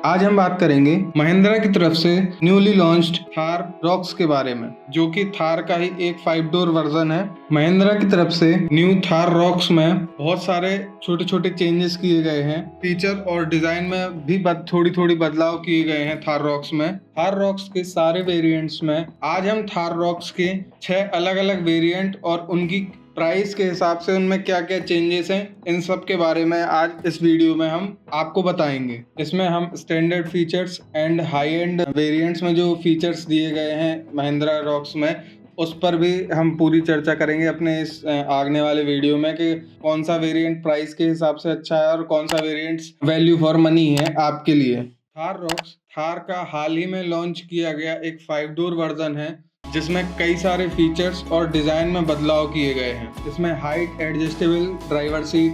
आज हम बात करेंगे महिंद्रा की तरफ से न्यूली लॉन्च्ड थार रॉक्स के बारे में, जो कि थार का ही एक 5 डोर वर्जन है। महिंद्रा की तरफ से न्यू थार रॉक्स में बहुत सारे छोटे छोटे चेंजेस किए गए हैं। फीचर और डिजाइन में भी थोड़ी थोड़ी बदलाव किए गए हैं थार रॉक्स में। थार रॉक्स के सारे वेरिएंट्स में आज हम थार रॉक्स के 6 अलग अलग वेरिएंट और उनकी प्राइस के हिसाब से उनमें क्या क्या चेंजेस हैं, इन सब के बारे में आज इस वीडियो में हम आपको बताएंगे। इसमें हम standard features and high and variants में जो फीचर्स दिए गए हैं महिंद्रा रॉक्स में, उस पर भी हम पूरी चर्चा करेंगे अपने इस आगने वाले वीडियो में कि कौन सा वेरिएंट प्राइस के हिसाब से अच्छा है और कौन सा वेरिएंट वैल्यू फॉर मनी है आपके लिए। थार रॉक्स थार का हाल ही में लॉन्च किया गया एक 5 डोर वर्जन है, जिसमें कई सारे फीचर्स और डिज़ाइन में बदलाव किए गए हैं। इसमें height adjustable driver seat,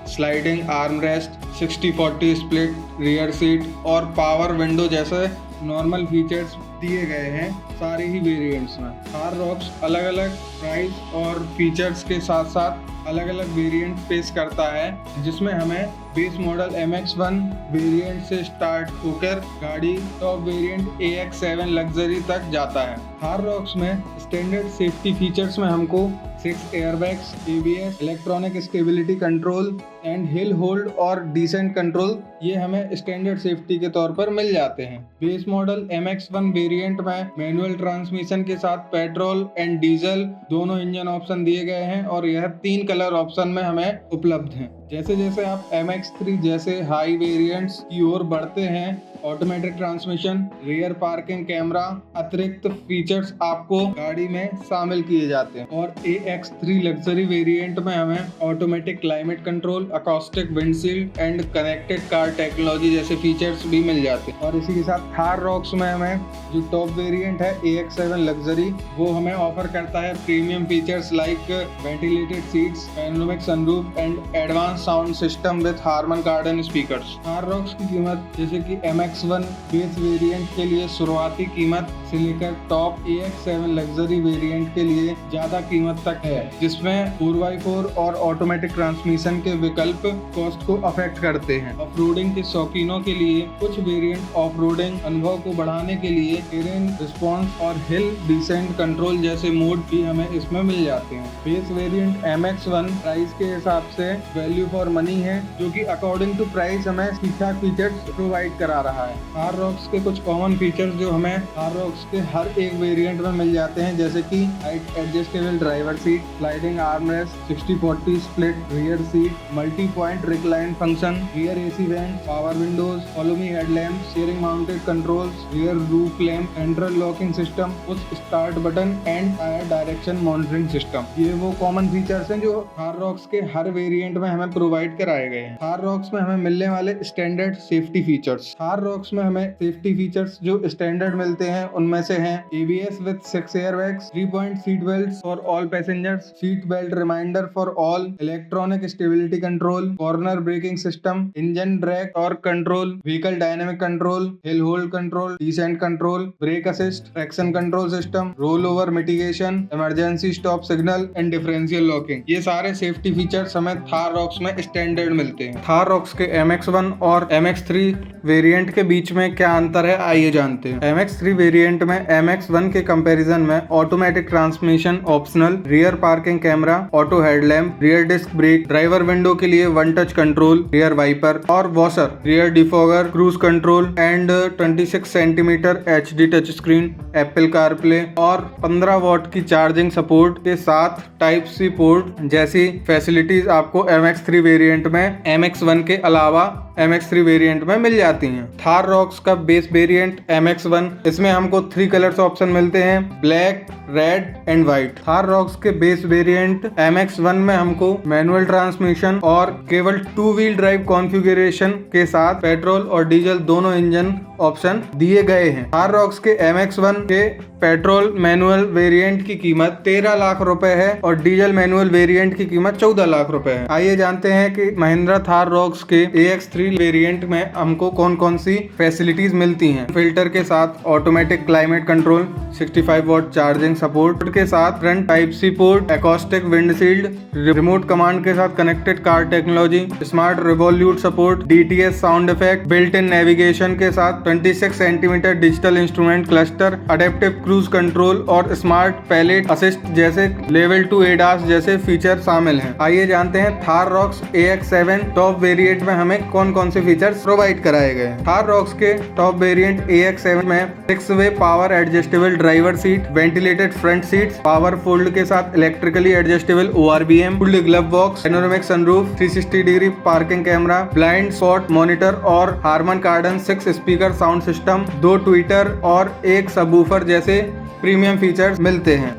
sliding arm rest, 60-40 split rear seat और पावर विंडो जैसे नॉर्मल फीचर्स दिए गए हैं सारे ही वेरिएंट्स में। थार रॉक्स अलग अलग प्राइस और फीचर्स के साथ साथ अलग अलग वेरिएंट पेश करता है, जिसमें हमें बेस मॉडल MX-1 वेरिएंट से स्टार्ट होकर गाड़ी टॉप वेरिएंट AX7 लग्जरी तक जाता है। थार रॉक्स में स्टैंडर्ड सेफ्टी फीचर्स में हमको 6 airbags, ABS, electronic stability control and hill hold और डिसेंट कंट्रोल, ये हमें स्टैंडर्ड सेफ्टी के तौर पर मिल जाते हैं। बेस मॉडल MX-1 वेरिएंट में मैनुअल ट्रांसमिशन के साथ पेट्रोल एंड डीजल दोनों इंजन ऑप्शन दिए गए हैं और यह 3 कलर ऑप्शन में हमें उपलब्ध हैं। जैसे जैसे आप MX-3 जैसे हाई वेरिएंट्स की ओर बढ़ते हैं, automatic transmission, rear parking camera, अतिरिक्त फीचर्स आपको गाड़ी में शामिल किए जाते हैं। और AX3 लग्जरी वेरिएंट में हमें automatic climate control, acoustic windshield and connected car technology जैसे फीचर्स भी मिल जाते हैं। और इसी के साथ थार रॉक्स में हमें जो टॉप वेरिएंट है AX7 लग्जरी, वो हमें ऑफर करता है premium features like ventilated seats, panoramic sunroof and advance sound system with Harman Kardon speakers. Thar Roxx की कीमत जैसे कि MX-1 बेस वेरिएंट के लिए शुरुआती कीमत से लेकर टॉप AX7 लग्जरी वेरिएंट के लिए ज्यादा कीमत तक है, जिसमें 4x4 और ऑटोमेटिक ट्रांसमिशन के विकल्प कॉस्ट को अफेक्ट करते हैं। ऑफरोडिंग के शौकीनों के लिए कुछ वेरिएंट ऑफरोडिंग अनुभव को बढ़ाने के लिए टेरेन रिस्पॉन्स और हिल डिसेंट कंट्रोल जैसे मोड भी हमें इसमें मिल जाते हैं। बेस वेरिएंट MX-1 प्राइस के हिसाब से वैल्यू फॉर मनी है, जो कि अकॉर्डिंग टू प्राइस हमें ठीक ठाक फीचर्स प्रोवाइड करा रहा है। थार रॉक्स के कुछ कॉमन फीचर्स जो हमें थार रॉक्स के हर एक वेरिएंट में मिल जाते हैं, जैसे कि height adjustable driver seat, sliding arm rest, 60-40 split rear seat, multi point recline function, rear AC went, power Windows, follow me headlamp, steering mounted controls, rear roof lamp, central locking system, push start button and tyre direction monitoring system. ये वो common features हैं जो Thar Roxx के हर variant में हमें provide कराए गए हैं। थार रॉक्स में हमें मिलने वाले standard safety features. Thar rocks में हमें सेफ्टी फीचर्स जो स्टैंडर्ड मिलते हैं उनमें से हैं ABS with 6 airbags, 3-point seat belt for all passengers, seat belt reminder for all, electronic stability control, corner braking system, engine brake और control, vehicle dynamic control, hill hold control, descent control, brake assist, traction control system, roll over mitigation, emergency stop signal and differential locking. ये सारे safety features हमें Thar rocks में standard मिलते हैं। Thar Roxx के MX-1 और MX-3 variant के बीच में क्या अंतर है, आइए जानते हैं। MX-3 वेरिएंट में MX-1 के कंपैरिजन में automatic transmission optional, rear parking camera, auto headlamp, rear disc brake, driver window के लिए 1 टच कंट्रोल, रियर वाइपर और washer, rear defogger, cruise control and 26 centimetre HD touch screen, Apple CarPlay और 15 what की charging support के साथ Type-C port जैसी facilities आपको MX-3 variant में MX-1 के अलावा MX-3 वेरिएंट में मिल जाती हैं। थार रॉक्स का बेस वेरिएंट MX-1, इसमें हमको 3 कलर्स ऑप्शन मिलते हैं, black, red and white. Thar Roxx के बेस वेरिएंट MX-1 में हमको मैनुअल ट्रांसमिशन और केवल 2 व्हील ड्राइव कॉन्फ़िगरेशन के साथ पेट्रोल और डीजल दोनों इंजन ऑप्शन दिए गए हैं। थार रॉक्स के MX-1 के पेट्रोल मैनुअल वेरिएंट की कीमत 13 लाख रुपए है और डीजल मैनुअल वेरिएंट की कीमत 14 लाख रुपए है। आइए जानते हैं कि महिंद्रा थार रॉक्स के AX3 वेरिएंट में हमको कौन कौन सी सी फैसिलिटीज मिलती हैं। फिल्टर के साथ automatic climate control, 65 watt charging support के साथ front type C port, acoustic windshield, remote command के साथ connected car technology, smart revolute support, DTS sound effect, built in navigation के साथ 26 centimetre digital instrument cluster, adaptive cruise control और smart pilot assist जैसे level 2 ADAS जैसे feature शामिल हैं। आइए जानते हैं Thar rocks AX7 top variant में हमें कौन कौन से फीचर्स प्रोवाइड कराए गए हैं। थार रॉक्स के टॉप वेरिएंट AX7 में 6-वे power adjustable driver seat, ventilated front seats, power fold के साथ electrically adjustable ORVM, full glove box, panoramic sunroof, 360 degree parking camera, blind spot monitor और Harman Kardon 6 speaker sound system, 2 Twitter और 1 subwoofer जैसे premium features मिलते हैं।